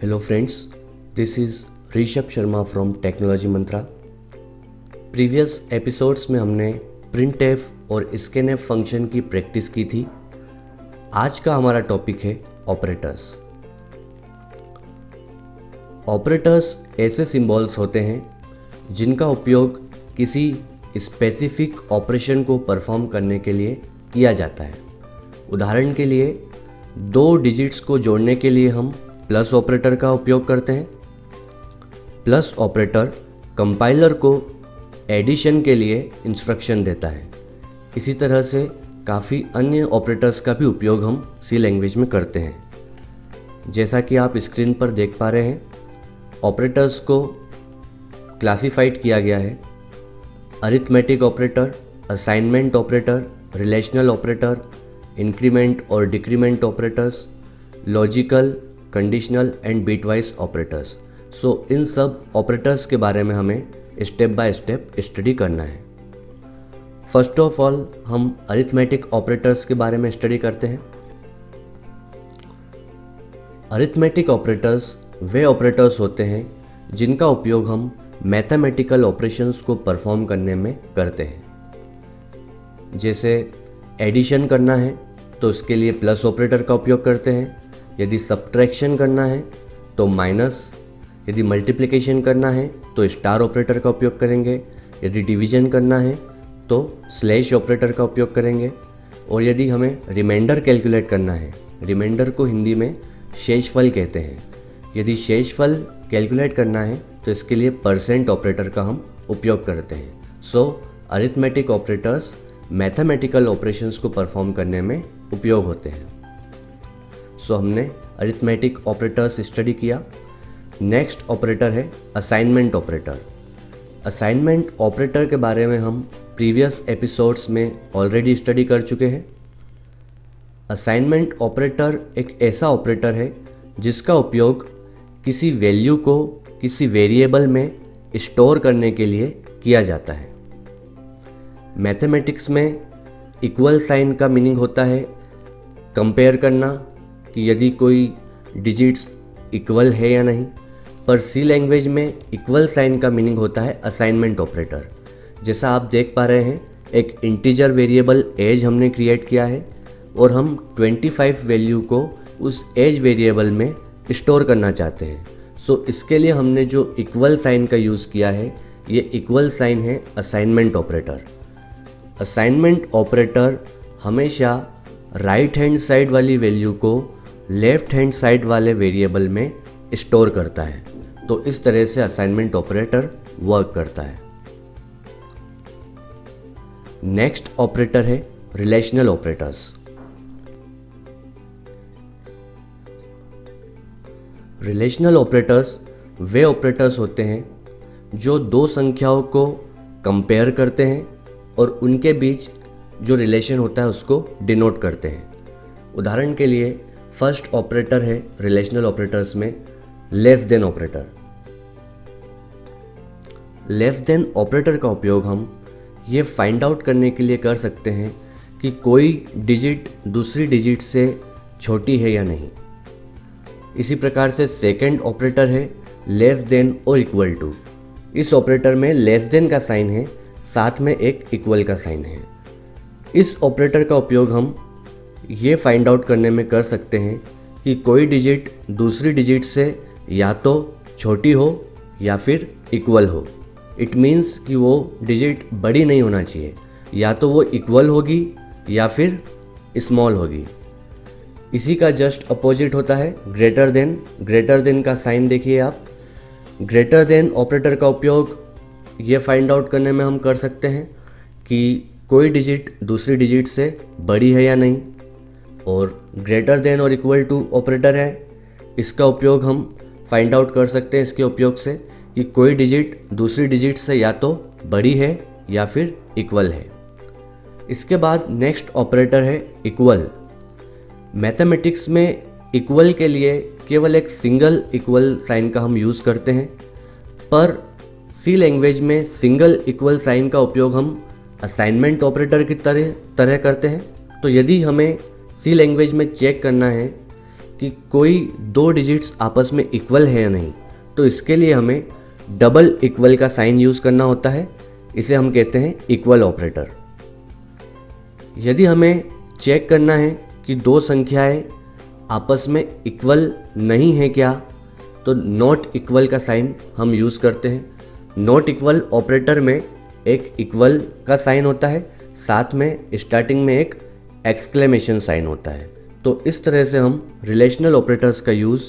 Hello friends, this is Rishabh Sharma from technology Mantra. Previous episodes में हमने printf और scanf function की प्रैक्टिस की थी। आज का हमारा टॉपिक है ऑपरेटर्स। ऑपरेटर्स ऐसे सिंबल्स होते हैं जिनका उपयोग किसी स्पेसिफिक ऑपरेशन को परफॉर्म करने के लिए किया जाता है। उदाहरण के लिए 2 डिजिट्स को जोड़ने के लिए हम प्लस ऑपरेटर का उपयोग करते हैं। प्लस ऑपरेटर कंपाइलर को एडिशन के लिए इंस्ट्रक्शन देता है। इसी तरह से काफ़ी अन्य ऑपरेटर्स का भी उपयोग हम सी लैंग्वेज में करते हैं। जैसा कि आप स्क्रीन पर देख पा रहे हैं, ऑपरेटर्स को क्लासिफाइड किया गया है। Arithmetic operator, assignment operator, relational operator, increment और decrement operators, logical, conditional and bitwise operators. So इन सब ऑपरेटर्स के बारे में हमें स्टेप बाय स्टेप स्टडी करना है। फर्स्ट ऑफ ऑल हम अरिथमेटिक ऑपरेटर्स के बारे में स्टडी करते हैं। अरिथमेटिक ऑपरेटर्स वे ऑपरेटर्स होते हैं जिनका उपयोग हम मैथमेटिकल ऑपरेशंस को परफॉर्म करने में करते हैं। जैसे एडिशन करना है तो उसके लिए प्लस ऑपरेटर का उपयोग करते हैं। यदि सब्ट्रैक्शन करना है तो माइनस, यदि मल्टीप्लिकेशन करना है तो स्टार ऑपरेटर का उपयोग करेंगे, यदि डिवीजन करना है तो स्लैश ऑपरेटर का उपयोग करेंगे, और यदि हमें रिमाइंडर कैलकुलेट करना है, रिमाइंडर को हिंदी में शेषफल कहते हैं, यदि शेषफल कैलकुलेट करना है तो इसके लिए परसेंट ऑपरेटर का हम उपयोग करते हैं। सो अरिथमेटिक ऑपरेटर्स मैथमेटिकल ऑपरेशंस को परफॉर्म करने में उपयोग होते हैं। सो हमने अरिथमेटिक ऑपरेटर्स स्टडी किया। नेक्स्ट ऑपरेटर है असाइनमेंट ऑपरेटर। असाइनमेंट ऑपरेटर के बारे में हम प्रीवियस एपिसोड्स में ऑलरेडी स्टडी कर चुके हैं। असाइनमेंट ऑपरेटर एक ऐसा ऑपरेटर है जिसका उपयोग किसी वैल्यू को किसी वेरिएबल में स्टोर करने के लिए किया जाता है। मैथमेटिक्स में इक्वल साइन का मीनिंग होता है कंपेयर करना कि यदि कोई डिजिट्स इक्वल है या नहीं, पर सी लैंग्वेज में इक्वल साइन का मीनिंग होता है असाइनमेंट ऑपरेटर। जैसा आप देख पा रहे हैं, एक इंटीजर वेरिएबल एज हमने क्रिएट किया है और हम 25 वैल्यू को उस एज वेरिएबल में स्टोर करना चाहते हैं। सो इसके लिए हमने जो इक्वल साइन का यूज़ किया है, ये इक्वल साइन है असाइनमेंट ऑपरेटर। असाइनमेंट ऑपरेटर हमेशा राइट हैंड साइड वाली वैल्यू को लेफ्ट हैंड साइड वाले वेरिएबल में स्टोर करता है। तो इस तरह से असाइनमेंट ऑपरेटर वर्क करता है। नेक्स्ट ऑपरेटर है रिलेशनल ऑपरेटर्स। रिलेशनल ऑपरेटर्स वे ऑपरेटर्स होते हैं जो 2 संख्याओं को कंपेयर करते हैं और उनके बीच जो रिलेशन होता है उसको डिनोट करते हैं। उदाहरण के लिए फर्स्ट ऑपरेटर है रिलेशनल ऑपरेटर्स में less than operator. Less than operator का उपयोग हम ये फाइंड आउट करने के लिए कर सकते हैं कि कोई डिजिट दूसरी डिजिट से छोटी है या नहीं। इसी प्रकार से सेकंड ऑपरेटर है लेस देन और इक्वल टू। इस ऑपरेटर में लेस देन का साइन है, साथ में एक इक्वल का साइन है। इस ऑपरेटर का उपयोग हम ये फाइंड आउट करने में कर सकते हैं कि कोई डिजिट दूसरी डिजिट से या तो छोटी हो या फिर इक्वल हो। इट मीन्स कि वो डिजिट बड़ी नहीं होना चाहिए, या तो वो इक्वल होगी या फिर स्मॉल होगी। इसी का जस्ट अपोजिट होता है ग्रेटर देन। ग्रेटर देन का साइन देखिए आप। ग्रेटर देन ऑपरेटर का उपयोग ये फाइंड आउट करने में हम कर सकते हैं कि कोई डिजिट दूसरी डिजिट से बड़ी है या नहीं। और ग्रेटर देन और इक्वल टू ऑपरेटर है, इसका उपयोग हम फाइंड आउट कर सकते हैं इसके उपयोग से कि कोई डिजिट दूसरी डिजिट से या तो बड़ी है या फिर इक्वल है। इसके बाद नेक्स्ट ऑपरेटर है इक्वल। मैथमेटिक्स में इक्वल के लिए केवल एक सिंगल इक्वल साइन का हम यूज़ करते हैं, पर सी लैंग्वेज में सिंगल इक्वल साइन का उपयोग हम असाइनमेंट ऑपरेटर की तरह करते हैं। तो यदि हमें सी लैंग्वेज में चेक करना है कि कोई दो डिजिट्स आपस में इक्वल है या नहीं, तो इसके लिए हमें डबल इक्वल का साइन यूज़ करना होता है। इसे हम कहते हैं इक्वल ऑपरेटर। यदि हमें चेक करना है कि दो संख्याएं आपस में इक्वल नहीं है क्या, तो नॉट इक्वल का साइन हम यूज़ करते हैं। नॉट इक्वल ऑपरेटर में एक इक्वल का साइन होता है, साथ में स्टार्टिंग में एक एक्सक्लेमेशन साइन होता है। तो इस तरह से हम रिलेशनल ऑपरेटर्स का यूज़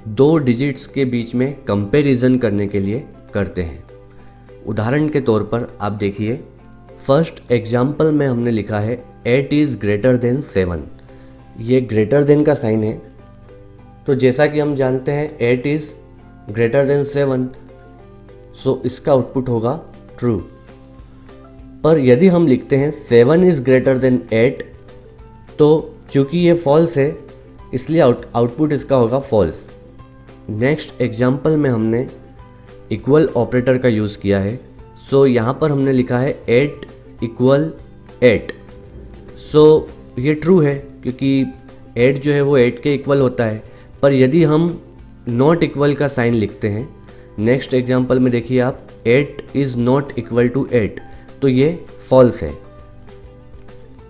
दो डिजिट्स के बीच में कंपैरिजन करने के लिए करते हैं। उदाहरण के तौर पर आप देखिए, फर्स्ट एग्जाम्पल में हमने लिखा है 8 इज़ ग्रेटर देन 7। ये ग्रेटर देन का साइन है, तो जैसा कि हम जानते हैं 8 इज़ ग्रेटर देन 7, सो इसका आउटपुट होगा ट्रू। पर यदि हम लिखते हैं 7 इज़ ग्रेटर देन 8, तो चूँकि ये फॉल्स है इसलिए आउटपुट इसका होगा फॉल्स। नेक्स्ट एग्जाम्पल में हमने इक्वल ऑपरेटर का यूज़ किया है, सो यहाँ पर हमने लिखा है 8 इक्वल 8। सो ये ट्रू है क्योंकि 8 जो है वो 8 के इक्वल होता है। पर यदि हम नॉट इक्वल का साइन लिखते हैं, नेक्स्ट एग्जाम्पल में देखिए आप, 8 इज़ नॉट इक्वल टू 8, तो ये फॉल्स है।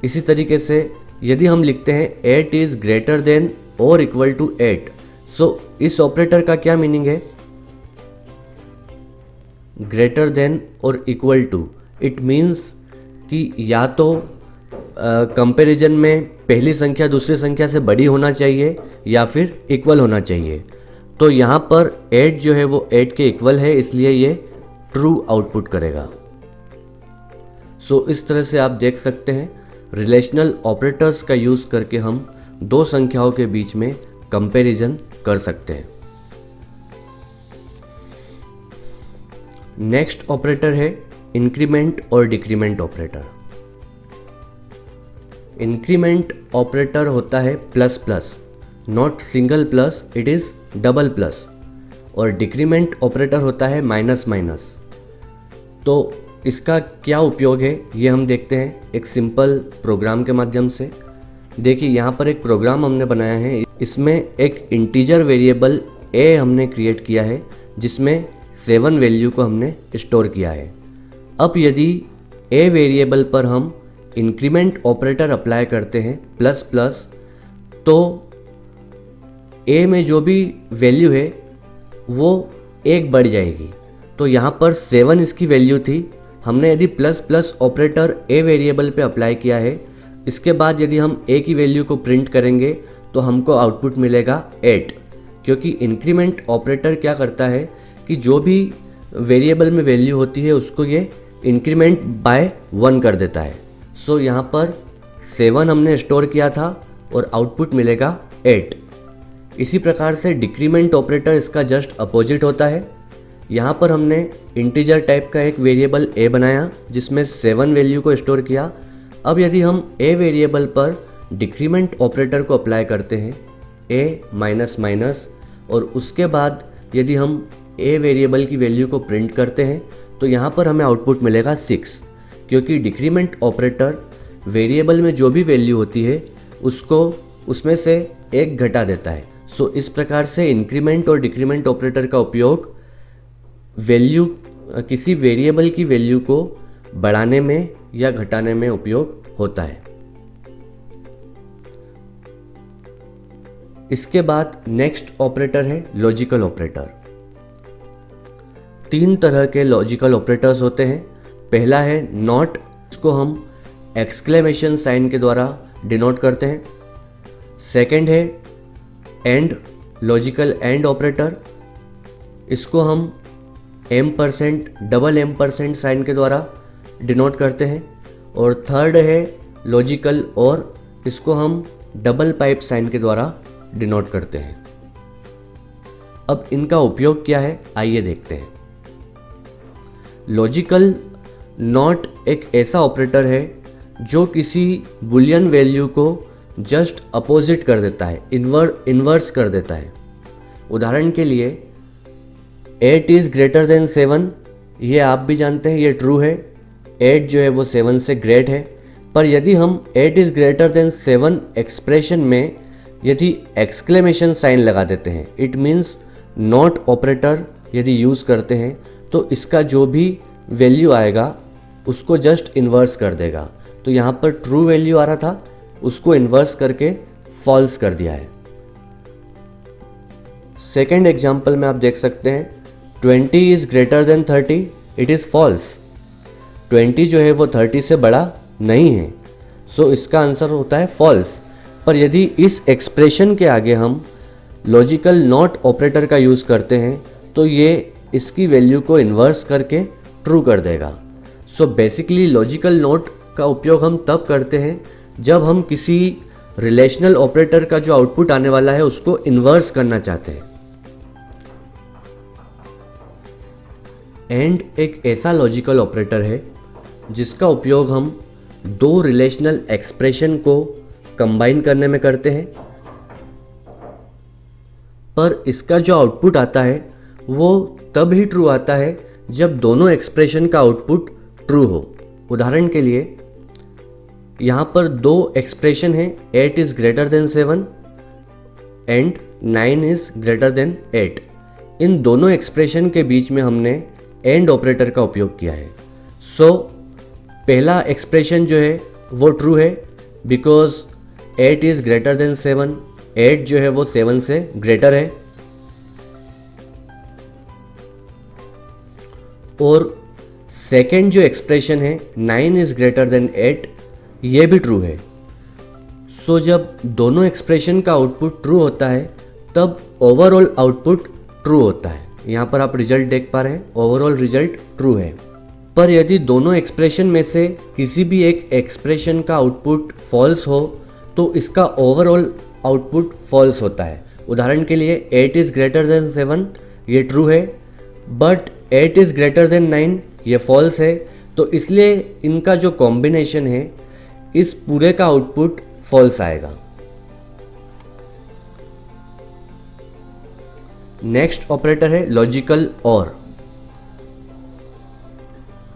इसी तरीके से यदि हम लिखते हैं 8 इज़ ग्रेटर देन और इक्वल टू 8, सो इस ऑपरेटर का क्या मीनिंग है? ग्रेटर देन और इक्वल टू, इट मीन्स कि या तो कंपैरिजन में पहली संख्या दूसरी संख्या से बड़ी होना चाहिए या फिर इक्वल होना चाहिए। तो यहाँ पर 8 जो है वो 8 के इक्वल है, इसलिए ये ट्रू आउटपुट करेगा। सो इस तरह से आप देख सकते हैं रिलेशनल ऑपरेटर्स का यूज़ करके हम दो संख्याओं के बीच में कंपैरिजन कर सकते हैं। नेक्स्ट ऑपरेटर है इंक्रीमेंट और डिक्रीमेंट ऑपरेटर। इंक्रीमेंट ऑपरेटर होता है plus plus, not single plus, it is double plus. और डिक्रीमेंट ऑपरेटर होता है माइनस माइनस। तो इसका क्या उपयोग है ये हम देखते हैं एक सिंपल प्रोग्राम के माध्यम से। देखिए यहाँ पर एक प्रोग्राम हमने बनाया है, इसमें एक इंटीजर वेरिएबल a हमने क्रिएट किया है जिसमें 7 वैल्यू को हमने स्टोर किया है। अब यदि a वेरिएबल पर हम इंक्रीमेंट ऑपरेटर अप्लाई करते हैं प्लस प्लस, तो a में जो भी वैल्यू है वो 1 बढ़ जाएगी। तो यहाँ पर 7 इसकी वैल्यू थी, हमने यदि plus plus operator a variable पे अप्लाई किया है, इसके बाद यदि हम a की वैल्यू को प्रिंट करेंगे तो हमको आउटपुट मिलेगा 8, क्योंकि इंक्रीमेंट ऑपरेटर क्या करता है कि जो भी वेरिएबल में वैल्यू होती है उसको ये इंक्रीमेंट बाय 1 कर देता है। सो यहाँ पर 7 हमने स्टोर किया था और आउटपुट मिलेगा 8। इसी प्रकार से डिक्रीमेंट ऑपरेटर इसका जस्ट अपोजिट होता है। यहाँ पर हमने इंटीजर टाइप का एक वेरिएबल a बनाया जिसमें 7 वैल्यू को स्टोर किया। अब यदि हम a वेरिएबल पर डिक्रीमेंट ऑपरेटर को अप्लाई करते हैं a माइनस माइनस, और उसके बाद यदि हम a वेरिएबल की वैल्यू को प्रिंट करते हैं तो यहाँ पर हमें आउटपुट मिलेगा 6, क्योंकि डिक्रीमेंट ऑपरेटर वेरिएबल में जो भी वैल्यू होती है उसको उसमें से 1 घटा देता है। सो इस प्रकार से इंक्रीमेंट और डिक्रीमेंट ऑपरेटर का उपयोग वैल्यू किसी वेरिएबल की वैल्यू को बढ़ाने में या घटाने में उपयोग होता है। इसके बाद नेक्स्ट ऑपरेटर है लॉजिकल ऑपरेटर। 3 तरह के लॉजिकल ऑपरेटर्स होते हैं। पहला है नॉट, इसको हम एक्सक्लेमेशन साइन के द्वारा डिनोट करते हैं। सेकंड है एंड, लॉजिकल एंड ऑपरेटर, इसको हम M%, डबल M% साइन के द्वारा डिनोट करते हैं। और थर्ड है लॉजिकल और, इसको हम डबल पाइप साइन के द्वारा डिनोट करते हैं। अब इनका उपयोग क्या है आइए देखते हैं। लॉजिकल नॉट एक ऐसा ऑपरेटर है जो किसी बुलियन वैल्यू को जस्ट अपोजिट कर देता है, इन्वर्स कर देता है। उदाहरण के लिए 8 इज़ ग्रेटर देन 7, ये आप भी जानते हैं ये ट्रू है, 8 जो है वो 7 से ग्रेट है। पर यदि हम 8 इज़ ग्रेटर देन 7 एक्सप्रेशन में यदि एक्सक्लेमेशन साइन लगा देते हैं, इट मीन्स नॉट ऑपरेटर यदि यूज़ करते हैं तो इसका जो भी वैल्यू आएगा उसको जस्ट इन्वर्स कर देगा। तो यहाँ पर ट्रू वैल्यू आ रहा था, उसको इन्वर्स करके फॉल्स कर दिया है। सेकेंड एग्जाम्पल में आप देख सकते हैं 20 is greater than 30, it is false. 20 जो है वो 30 से बड़ा नहीं है, सो इसका आंसर होता है फॉल्स। पर यदि इस एक्सप्रेशन के आगे हम लॉजिकल नॉट ऑपरेटर का यूज़ करते हैं तो ये इसकी वैल्यू को इन्वर्स करके ट्रू कर देगा। सो बेसिकली लॉजिकल नॉट का उपयोग हम तब करते हैं जब हम किसी रिलेशनल ऑपरेटर का जो आउटपुट आने वाला है उसको इन्वर्स करना चाहते हैं। एंड एक ऐसा लॉजिकल ऑपरेटर है जिसका उपयोग हम दो रिलेशनल एक्सप्रेशन को कंबाइन करने में करते हैं, पर इसका जो आउटपुट आता है वो तब ही ट्रू आता है जब दोनों एक्सप्रेशन का आउटपुट ट्रू हो। उदाहरण के लिए यहाँ पर दो एक्सप्रेशन है, 8 is greater then 7 and 9 is greater then 8। इन दोनों एक्सप्रेशन के बीच में हमने एंड ऑपरेटर का उपयोग किया है। सो पहला एक्सप्रेशन जो है वो ट्रू है बिकॉज 8 इज़ ग्रेटर देन 7, 8 जो है वो 7 से ग्रेटर है। और सेकेंड जो एक्सप्रेशन है 9 इज़ ग्रेटर देन 8, ये भी ट्रू है। सो जब दोनों एक्सप्रेशन का आउटपुट ट्रू होता है तब ओवरऑल आउटपुट ट्रू होता है। यहाँ पर आप रिजल्ट देख पा रहे हैं, ओवरऑल रिजल्ट ट्रू है। पर यदि दोनों एक्सप्रेशन में से किसी भी एक एक्सप्रेशन का आउटपुट फॉल्स हो तो इसका ओवरऑल आउटपुट फॉल्स होता है। उदाहरण के लिए 8 इज़ ग्रेटर देन 7 ये ट्रू है, बट 8 इज़ ग्रेटर देन 9 ये फॉल्स है। तो इसलिए इनका जो कॉम्बिनेशन है इस पूरे का आउटपुट फॉल्स आएगा। नेक्स्ट ऑपरेटर है लॉजिकल और।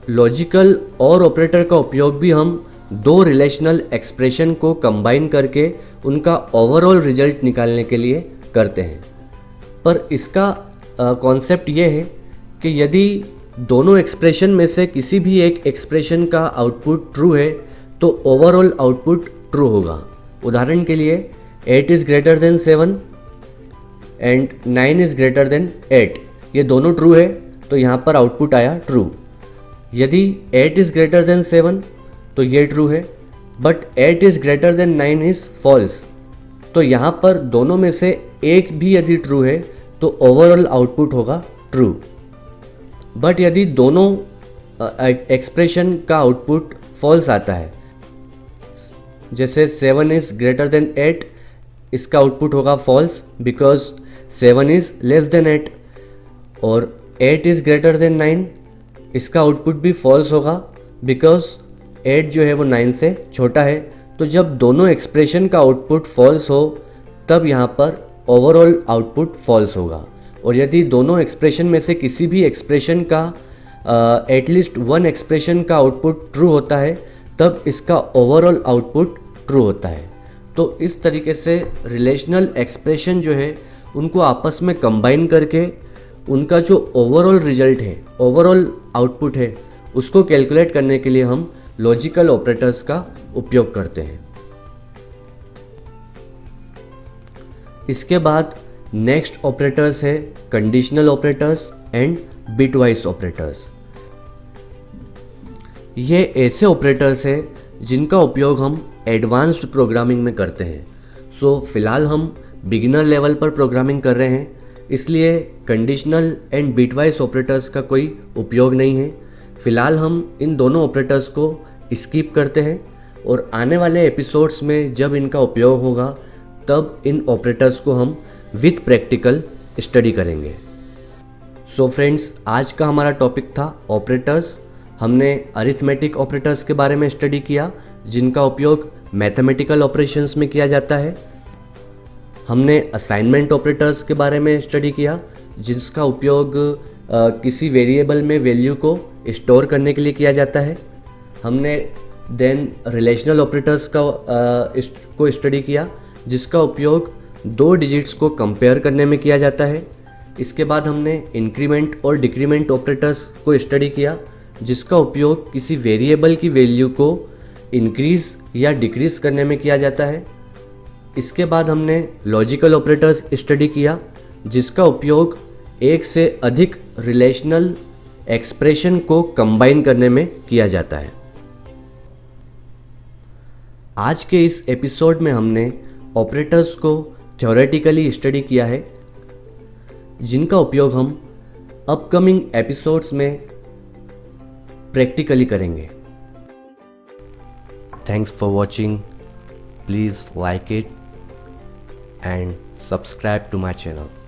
लॉजिकल और ऑपरेटर का उपयोग भी हम दो रिलेशनल एक्सप्रेशन को कंबाइन करके उनका ओवरऑल रिजल्ट निकालने के लिए करते हैं। पर इसका कॉन्सेप्ट ये है कि यदि दोनों एक्सप्रेशन में से किसी भी एक एक्सप्रेशन का आउटपुट ट्रू है तो ओवरऑल आउटपुट ट्रू होगा। उदाहरण के लिए 8 is greater then 7 and 9 is greater then 8, ये दोनों ट्रू है तो यहाँ पर आउटपुट आया ट्रू। यदि 8 इज़ ग्रेटर देन 7 तो ये ट्रू है, but 8 is greater than 9 is false. तो यहाँ पर दोनों में से एक भी यदि ट्रू है तो ओवरऑल आउटपुट होगा ट्रू। बट यदि दोनों एक्सप्रेशन का आउटपुट फॉल्स आता है, जैसे 7 इज़ ग्रेटर देन 8, इसका आउटपुट होगा false because 7 is less than 8। और 8 इज़ ग्रेटर देन 9, इसका आउटपुट भी फॉल्स होगा बिकॉज 8 जो है वो 9 से छोटा है। तो जब दोनों एक्सप्रेशन का आउटपुट फॉल्स हो तब यहाँ पर ओवरऑल आउटपुट फॉल्स होगा। और यदि दोनों एक्सप्रेशन में से किसी भी एक्सप्रेशन का एटलीस्ट वन एक्सप्रेशन का आउटपुट ट्रू होता है तब इसका ओवरऑल आउटपुट ट्रू होता है। तो इस तरीके से रिलेशनल एक्सप्रेशन जो है उनको आपस में कंबाइन करके उनका जो ओवरऑल रिजल्ट है, ओवरऑल आउटपुट है, उसको कैलकुलेट करने के लिए हम लॉजिकल ऑपरेटर्स का उपयोग करते हैं। इसके बाद नेक्स्ट ऑपरेटर्स है conditional operators and bitwise operators. ये ऐसे ऑपरेटर्स हैं जिनका उपयोग हम एडवांस्ड प्रोग्रामिंग में करते हैं। सो फिलहाल हम बिगिनर लेवल पर प्रोग्रामिंग कर रहे हैं, इसलिए कंडीशनल एंड बिटवाइज ऑपरेटर्स का कोई उपयोग नहीं है। फ़िलहाल हम इन दोनों ऑपरेटर्स को स्किप करते हैं और आने वाले एपिसोड्स में जब इनका उपयोग होगा तब इन ऑपरेटर्स को हम विथ प्रैक्टिकल स्टडी करेंगे। सो फ्रेंड्स, आज का हमारा टॉपिक था ऑपरेटर्स। हमने अरिथमेटिक ऑपरेटर्स के बारे में स्टडी किया जिनका उपयोग मैथमेटिकल ऑपरेशंस में किया जाता है। हमने असाइनमेंट ऑपरेटर्स के बारे में स्टडी किया जिसका उपयोग किसी वेरिएबल में वैल्यू को स्टोर करने के लिए किया जाता है। हमने देन रिलेशनल ऑपरेटर्स को स्टडी किया जिसका उपयोग दो डिजिट्स को कंपेयर करने में किया जाता है। इसके बाद हमने इंक्रीमेंट और डिक्रीमेंट ऑपरेटर्स को स्टडी किया, जिसका उपयोग किसी वेरिएबल की वैल्यू को इंक्रीज़ या डिक्रीज़ करने में किया जाता है। इसके बाद हमने लॉजिकल ऑपरेटर्स स्टडी किया, जिसका उपयोग एक से अधिक रिलेशनल एक्सप्रेशन को कंबाइन करने में किया जाता है। आज के इस एपिसोड में हमने ऑपरेटर्स को थ्योरेटिकली स्टडी किया है, जिनका उपयोग हम अपकमिंग एपिसोड्स में प्रैक्टिकली करेंगे। Thanks for watching. Please like it and subscribe to my channel.